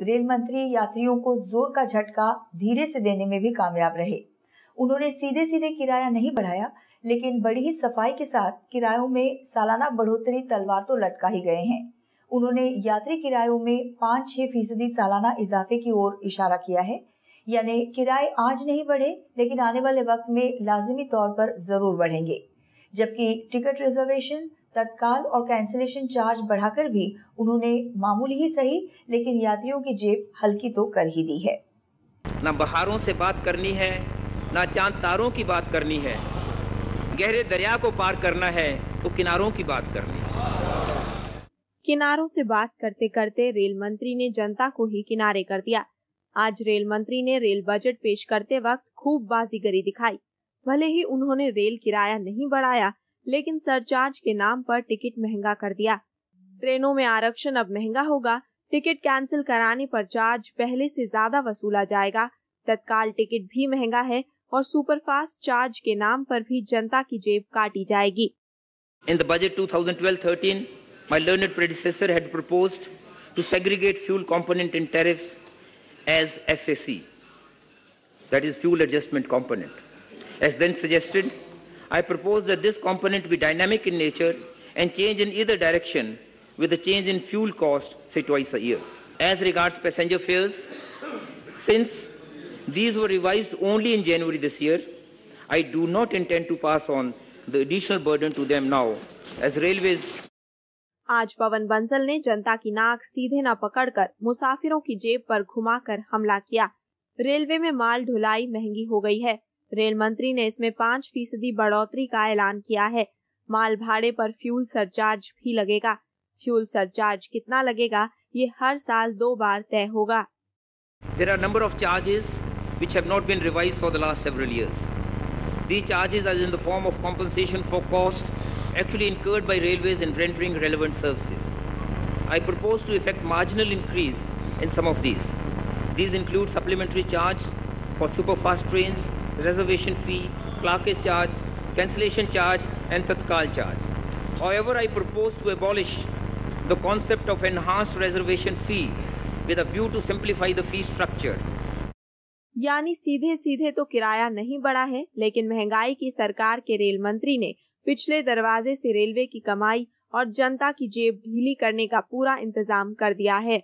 Rail मंत्री यात्रियों को जोर का झटका धीरे से देने में भी कामयाब रहे। उन्होंने सीधे सीधे किराया नहीं बढ़ाया, लेकिन बड़ी ही सफाई के साथ किरायों में सालाना बढ़ोतरी तलवार तो लटका ही गए हैं। उन्होंने यात्री किरायों में 5-6% सालाना इजाफे की ओर इशारा किया है। यानी किराए आज नहीं बढ़े, लेकिन आने वाले वक्त में लाजिमी तौर पर जरूर बढ़ेंगे। जबकि टिकट रिजर्वेशन, तत्काल और कैंसिलेशन चार्ज बढ़ाकर भी उन्होंने मामूली ही सही, लेकिन यात्रियों की जेब हल्की तो कर ही दी है। ना बहारों से बात करनी है, ना चांद तारों की बात करनी है। गहरे दरिया को पार करना है तो किनारों की बात करनी है। किनारों से बात करते करते रेल मंत्री ने जनता को ही किनारे कर दिया। आज रेल मंत्री ने रेल बजट पेश करते वक्त खूब बाजीगरी दिखाई। भले ही उन्होंने रेल किराया नहीं बढ़ाया, लेकिन सरचार्ज के नाम पर टिकट महंगा कर दिया। ट्रेनों में आरक्षण अब महंगा होगा, टिकट कैंसिल कराने पर चार्ज पहले से ज्यादा वसूला जाएगा। तत्काल टिकट भी महंगा है और सुपरफास्ट चार्ज के नाम पर भी जनता की जेब काटी जाएगी। In the budget 2012-13, my learned predecessor had proposed to segregate fuel component in tariffs as FAC, that is fuel adjustment component. As then suggested, I propose that this component be dynamic in nature and change in either direction with a change in fuel cost, say twice a year. As regards passenger fares, since these were revised only in January this year, I do not intend to pass on the additional burden to them now, as railways. आज पवन बंसल ने जनता की नाक सीधे न पकड़कर मुसाफिरों की जेब पर घुमाकर हमला किया। रेलवे में माल ढुलाई महंगी हो गई है। रेल मंत्री ने इसमें 5% बढ़ोतरी का ऐलान किया है। माल भाड़े पर फ्यूल सरचार्ज भी लगेगा। फ्यूल सरचार्ज कितना लगेगा, ये हर साल 2 बार तय होगा। There are a number of charges which have not been revised for the last several years. These charges are in the form of compensation for cost actually incurred by railways in rendering relevant services. I propose to effect marginal increase in some of these. These include supplementary charge for superfast trains, reservation fee, clerkage charge, cancellation charge and tatkal charge. However, I propose to abolish the concept of enhanced reservation fee with a view to simplify the fee structure. यानी सीधे सीधे तो किराया नहीं बढ़ा है, लेकिन महंगाई की सरकार के रेल मंत्री ने पिछले दरवाजे से रेलवे की कमाई और जनता की जेब ढीली करने का पूरा इंतजाम कर दिया है।